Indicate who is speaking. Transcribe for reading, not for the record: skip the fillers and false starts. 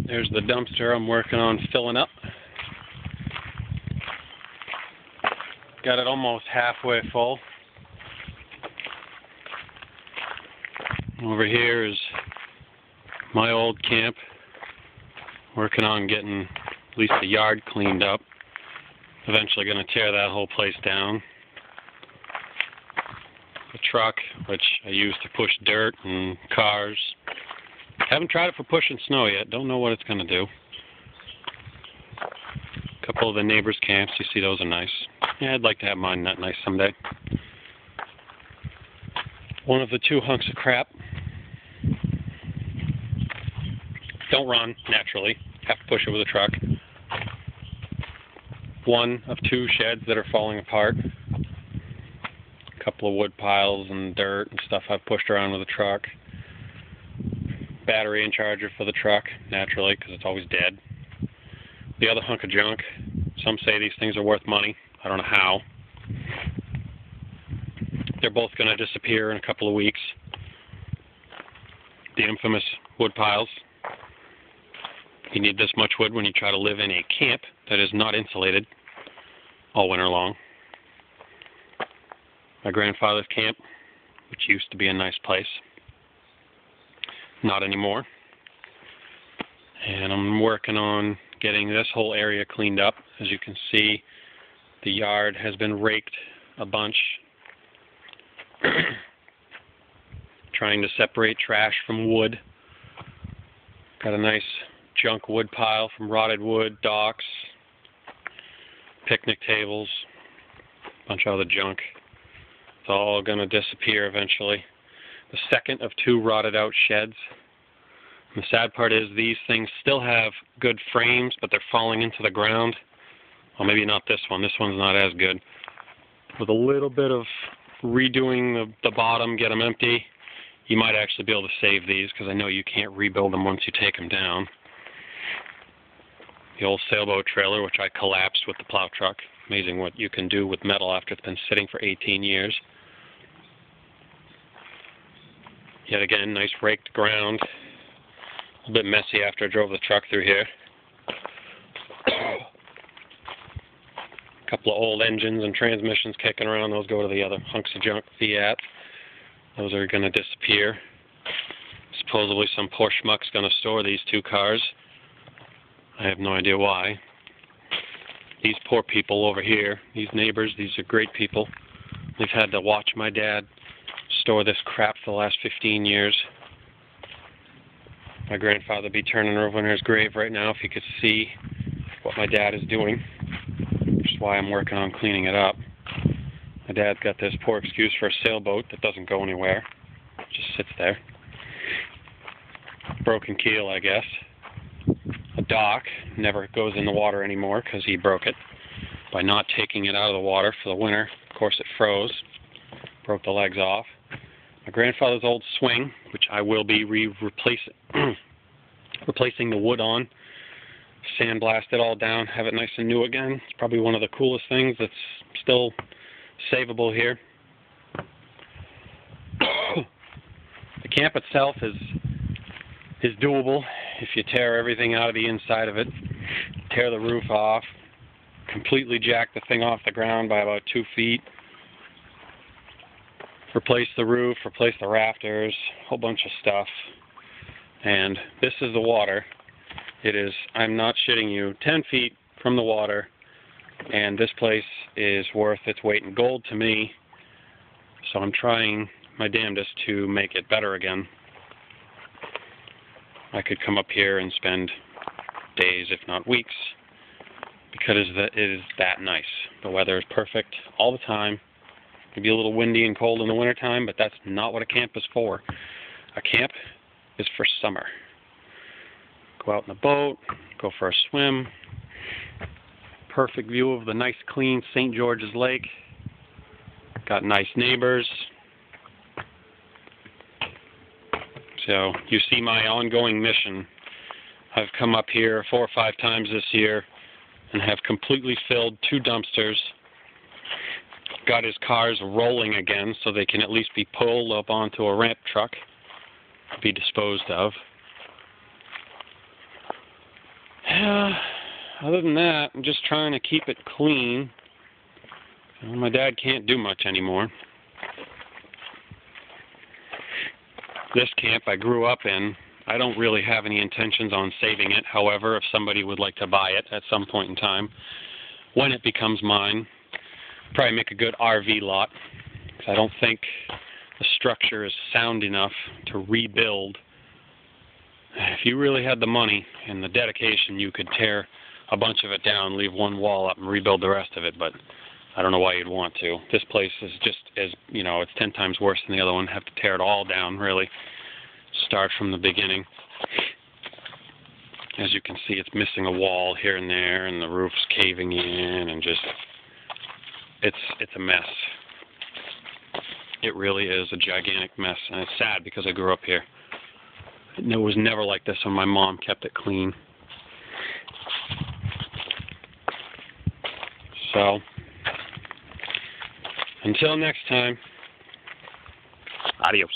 Speaker 1: There's the dumpster I'm working on filling up. Got it almost halfway full. Over here is my old camp. Working on getting at least the yard cleaned up. Eventually going to tear that whole place down. The truck, which I use to push dirt and cars. Haven't tried it for pushing snow yet. Don't know what it's going to do. A couple of the neighbors' camps. You see, those are nice. Yeah, I'd like to have mine that nice someday. One of the two hunks of crap. Don't run, naturally. Have to push it with a truck. One of two sheds that are falling apart. A couple of wood piles and dirt and stuff I've pushed around with a truck. Battery and charger for the truck, naturally, because it's always dead. The other hunk of junk. Some say these things are worth money. I don't know how. They're both going to disappear in a couple of weeks. The infamous wood piles. You need this much wood when you try to live in a camp that is not insulated all winter long. My grandfather's camp, which used to be a nice place. Not anymore. And I'm working on getting this whole area cleaned up. As you can see, the yard has been raked a bunch. Trying to separate trash from wood. Got a nice junk wood pile from rotted wood, docks, picnic tables, a bunch of other junk. It's all going to disappear eventually. The second of two rotted out sheds. And the sad part is these things still have good frames, but they're falling into the ground. Well, maybe not this one. This one's not as good. With a little bit of redoing the bottom, get them empty, you might actually be able to save these, because I know you can't rebuild them once you take them down. The old sailboat trailer, which I collapsed with the plow truck. Amazing what you can do with metal after it's been sitting for 18 years. Yet again, nice raked ground. A bit messy after I drove the truck through here. A couple of old engines and transmissions kicking around. Those go to the other hunks of junk Fiat. Those are going to disappear. Supposedly some poor schmuck's going to store these two cars. I have no idea why. These poor people over here, these neighbors, these are great people. They've had to watch my dad store this crap for the last 15 years. My grandfather would be turning over in his grave right now if he could see what my dad is doing, which is why I'm working on cleaning it up. My dad's got this poor excuse for a sailboat that doesn't go anywhere. It just sits there. Broken keel, I guess. A dock never goes in the water anymore because he broke it by not taking it out of the water for the winter. Of course, it froze. Broke the legs off. My grandfather's old swing, which I will be replacing the wood on. Sandblast it all down, have it nice and new again. It's probably one of the coolest things that's still savable here. The camp itself is doable if you tear everything out of the inside of it, tear the roof off, completely jack the thing off the ground by about 2 feet, replace the roof, replace the rafters, a whole bunch of stuff. And this is the water. It is, I'm not shitting you, 10 feet from the water, and this place is worth its weight in gold to me, so I'm trying my damnedest to make it better again. I could come up here and spend days, if not weeks, because it is that nice. The weather is perfect all the time. It can be a little windy and cold in the wintertime, but that's not what a camp is for. A camp is for summer. Go out in the boat, go for a swim. Perfect view of the nice, clean St. George's Lake. Got nice neighbors. So you see my ongoing mission. I've come up here 4 or 5 times this year and have completely filled 2 dumpsters. Got his cars rolling again so they can at least be pulled up onto a ramp truck, be disposed of. Other than that, I'm just trying to keep it clean. Well, my dad can't do much anymore. This camp I grew up in, I don't really have any intentions on saving it. However, if somebody would like to buy it at some point in time, when it becomes mine, probably make a good RV lot. Because I don't think the structure is sound enough to rebuild. If you really had the money and the dedication, you could tear a bunch of it down, leave one wall up, and rebuild the rest of it, but I don't know why you'd want to. This place is just as, it's 10 times worse than the other one. Have to tear it all down, really. Start from the beginning. As you can see, it's missing a wall here and there, and the roof's caving in, and just, it's a mess. It really is a gigantic mess, and it's sad because I grew up here. It was never like this when my mom kept it clean. So, until next time, adios.